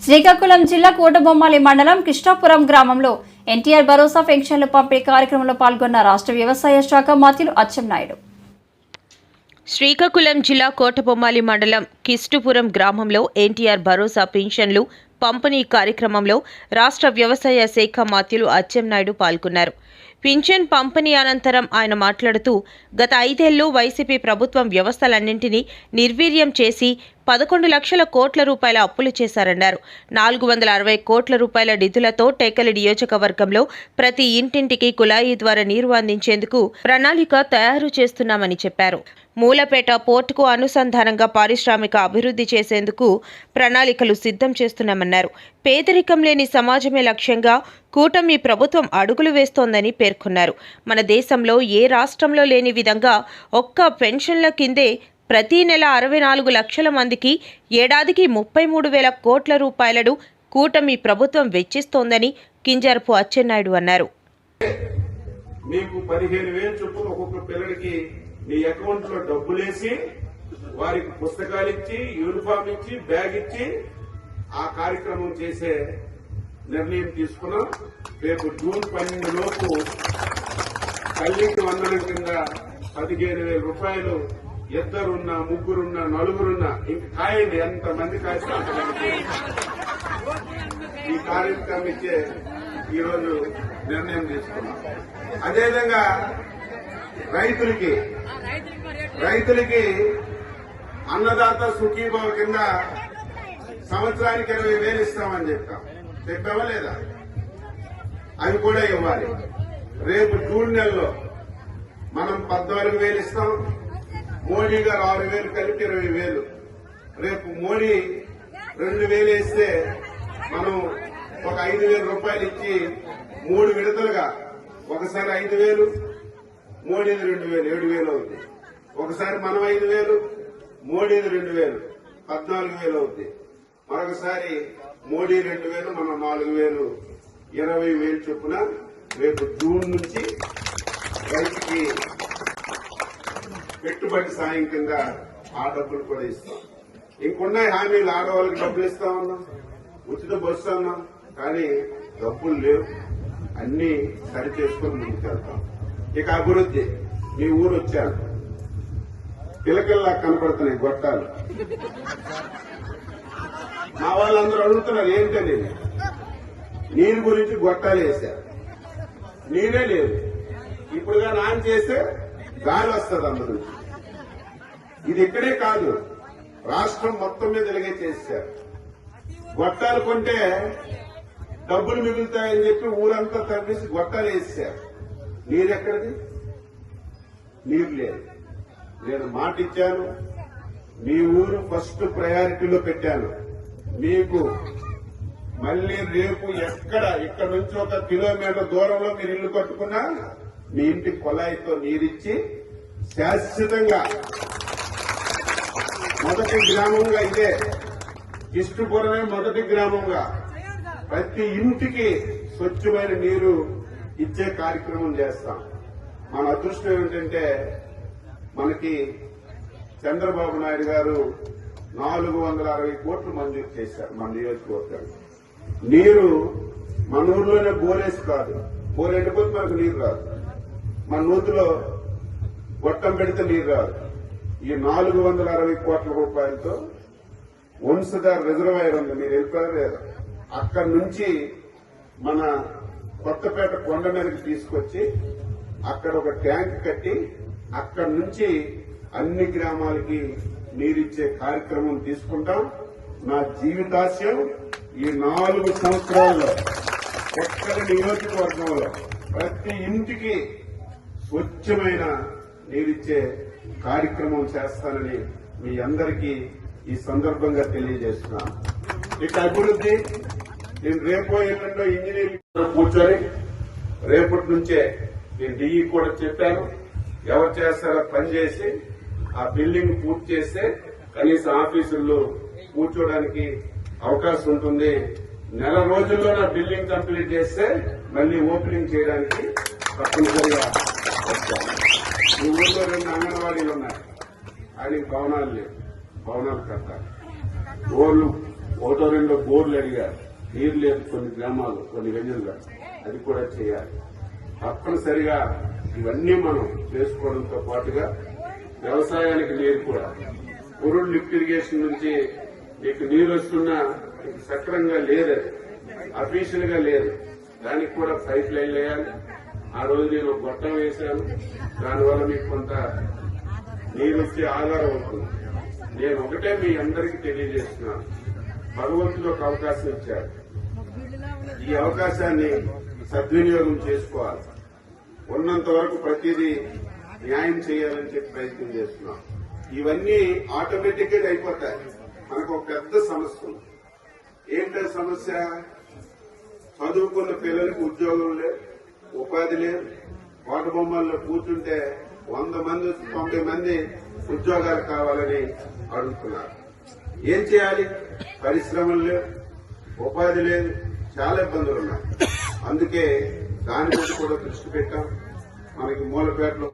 శ్రీకాకుళం జిల్లా కోటబొమ్మాలి మండలం కృష్ణాపురం గ్రామంలో ఎన్టీఆర్ భరోసా పెన్షన్లు పంపిణీ కార్యక్రమంలో పాల్గొన్న రాష్ట్ర వ్యవసాయ శాఖ మంత్రి అచ్చెన్నాయుడు. శ్రీకాకుళం జిల్లా కోటబొమ్మాలి మండలం కిష్టుపురం గ్రామంలో ఎన్టీఆర్ భరోసా పెన్షన్లు పంపిణీ కార్యక్రమంలో రాష్ట్ర వ్యవసాయ శాఖ మంత్రులు అచ్చెన్నాయుడు పాల్గొన్నారు. పింఛన్ పంపిణీ అనంతరం ఆయన మాట్లాడుతూ గత 5 ఏళ్లు వైసీపీ ప్రభుత్వం వ్యవస్థలన్నింటినీ నిర్వీర్యం చేసి 11 లక్షల కోట్ల రూపాయల అప్పులు చేశారన్నారు. 460 కోట్ల రూపాయల నిధులతో టేకలి నియోజకవర్గంలో ప్రతి ఇంటింటికి కుళాయి ద్వారా నీరు అందించేందుకు ప్రణాళిక తయారు చేస్తున్నామని చెప్పారు. మూలపేట పోర్టుకు అనుసంధానంగా పారిశ్రామిక అభివృద్ధి చేసేందుకు ప్రణాళికలు సిద్ధం చేస్తున్నామన్నారు. పేదరికం లేని సమాజమే లక్ష్యంగా కూటమి ప్రభుత్వం అడుగులు వేస్తోందని పేర్కొన్నారు. మన దేశంలో ఏ రాష్ట్రంలో లేని విధంగా ఒక్క పెన్షన్ల కిందే ప్రతి నెల 64 లక్షల మందికి ఏడాదికి 33,000 కోట్ల రూపాయలను కూటమి ప్రభుత్వం వెచ్చిస్తోందని కింజరపు అచ్చెన్నాయుడు అన్నారు. మీకు 15,000 చొప్పున ఒక్కొక్క పిల్లడికి మీ అకౌంట్ లో డబ్బులేసి వారికి పుస్తకాలు ఇచ్చి యూనిఫామ్ ఇచ్చి బ్యాగ్ ఇచ్చి ఆ కార్యక్రమం చేసే నిర్ణయం తీసుకున్నాం. రేపు జూన్ 12 లోపు తల్లికి వందనం కింద 15,000 రూపాయలు ఇద్దరున్నా, ముగ్గురున్నా, నలుగురున్నా ఇంక కాయండి, ఎంతమంది కాస్తే అంతమంది ఈ కార్యక్రమం ఇచ్చే ఈరోజు నిర్ణయం తీసుకున్నాం. అదేవిధంగా రైతులకి అన్నదాత సుఖీభావ కింద సంవత్సరానికి 20,000 ఇస్తామని చెప్పామా లేదా? అవి కూడా ఇవ్వాలి. రేపు జూన్ నెలలో మనం 14,000 ఇస్తాం. మోడీ గారు 6,000 కలిపి 20,000. రేపు మోడీ 2,000 వేస్తే మనం ఒక 5,000 రూపాయలు ఇచ్చి 3 విడతలుగా ఒకసారి 5,000, మోడీది 2,000, 7,000 అవుతుంది. ఒకసారి మనం 5,000, మోడీది 2,000, 14,000 అవుతుంది. మరొకసారి మోడీ 2,000, మనం 4,000, 20,000 చొప్పున రేపు జూన్ నుంచి రైతుకి పెట్టుబడి సాయం కింద ఆ డబ్బులు కూడా ఇస్తాం. ఇంకున్న హామీలు ఆడవాళ్ళకి డబ్బులు ఇస్తా ఉన్నాం, ఉచిత బస్సు అన్నాం, కానీ డబ్బులు లేవు. అన్ని సరి చేసుకుని ముందుకెళ్తాం. ఇక అభివృద్ధి, మీ ఊరు వచ్చాను, పిలకల్లా కనపడుతున్నాయి గొట్టాలు. మా వాళ్ళందరూ అడుగుతున్నారు ఏంటని. నీరు గురించి గొట్టాలు వేశారు, నీరే లేదు. ఇప్పుడుగా నాన్ చేస్తే గాలి వస్తుంది అందరూ. ఇది ఇక్కడే కాదు, రాష్ట్రం మొత్తం మీద ఇలాగే చేశారు. గొట్టాలు కొంటే డబ్బులు మిగులుతాయని చెప్పి ఊరంతా తవ్వేసి గొట్టాలు వేసారు. నీరెక్కడిది? నీరు లేదు. నేను మాట ఇచ్చాను, మీ ఊరు ఫస్ట్ ప్రయారిటీలో పెట్టాను. మీకు మళ్లీ రేపు ఇక్కడ నుంచి 1 కిలోమీటర్ దూరంలో మీరు ఇల్లు కట్టుకున్నా మీ ఇంటి కొలాయితో నీరిచ్చి శాశ్వతంగా మొదటి గ్రామంగా ఇదే కిష్టుపురమే మొదటి గ్రామంగా ప్రతి ఇంటికి స్వచ్ఛమైన నీరు ఇచ్చే కార్యక్రమం చేస్తాం. మన అదృష్టం ఏమిటంటే మనకి చంద్రబాబు నాయుడు గారు 460 కోట్లు మంజూరు చేశారు మన నియోజకవర్గానికి. నీరు మన ఊర్లోనే బోరేసి కాదు, బోర్ ఎండిపోతే మనకు నీరు రాదు. మన నూతిలో గొట్టం పెడితే నీరు రాదు. ఈ 460 కోట్ల రూపాయలతో వంశధార రిజర్వాయర్ ఉంది, మీరు వెళ్ళిపోయారు లేదా? అక్కడి నుంచి మన కొత్తపేట కొండ మీదకి తీసుకొచ్చి అక్కడ ఒక ట్యాంక్ కట్టి అక్కడి నుంచి అన్ని గ్రామాలకి నీరిచ్చే కార్యక్రమం తీసుకుంటాం. నా జీవితాశయం ఈ 4 సంవత్సరాల్లో ఒక్కరి నియోజకవర్గంలో ప్రతి ఇంటికి స్వచ్ఛమైన నీరిచ్చే కార్యక్రమం చేస్తానని మీ అందరికీ ఈ సందర్భంగా తెలియజేస్తున్నాను. ఇక అభివృద్ధి, నేను రేపో ఎల్లుండో ఇంజనీరింగ్ కూర్చొని రేపటి నుంచే నేను డిఈ కూడా చెప్పాను, ఎవరు చేస్తారో పనిచేసి ఆ బిల్డింగ్ పూర్తి చేస్తే కనీసం ఆఫీసుల్లో కూర్చోడానికి అవకాశం ఉంటుంది. నెల రోజుల్లో నా బిల్డింగ్ కంప్లీట్ చేస్తే మళ్లీ ఓపెనింగ్ చేయడానికి తప్పనిసరిగా వస్తాను. ఈ ఊళ్ళో 2 అంగన్వాడీలు ఉన్నాయి, ఆయనకి భవనాలు లేవు, భవనాలు కట్టాలి. రోడ్లు ఒకటో రెండో బోర్లు అడిగారు, నీరు లేదు కొన్ని గ్రామాలు కొన్ని వెన్నులుగా, అది కూడా చేయాలి. తప్పనిసరిగా ఇవన్నీ మనం చేసుకోవడంతో పాటుగా వ్యవసాయానికి నీరు కూడా పురుడు లిఫ్ట్ ఇరిగేషన్ నుంచి మీకు నీరు వస్తున్నా సక్రంగా లేదు, అఫీషియల్ గా లేదు, దానికి కూడా పైప్ లైన్ వేయాలి. ఆ రోజు నేను ఒక గొట్టం వేశాను, దానివల్ల మీకు కొంత నీరు వచ్చే ఆధారం అవుతుంది. నేను ఒకటే మీ అందరికీ తెలియజేస్తున్నాను, భగవంతుడు ఒక అవకాశం ఇచ్చారు, ఈ అవకాశాన్ని సద్వినియోగం చేసుకోవాలి. ఉన్నంత వరకు ప్రతిదీ న్యాయం చేయాలని చెప్పి ప్రయత్నం చేస్తున్నాం. ఇవన్నీ ఆటోమేటిక్ గా అయిపోతాయి. మనకు ఒక పెద్ద సమస్య ఉంది. ఏంటో సమస్య? చదువుకున్న పిల్లలకు ఉద్యోగం లేదు, ఉపాధి లేదు. కోట బొమ్మల్లో కూర్చుంటే 100 మంది 90 మంది ఉద్యోగాలు కావాలని అడుగుతున్నారు. ఏం చేయాలి? పరిశ్రమలు లేవు, ఉపాధి లేదు, చాలా ఇబ్బందులు ఉన్నాయి. అందుకే దాని మీద కూడా దృష్టి పెట్టాం. మనకి మూలపేటలో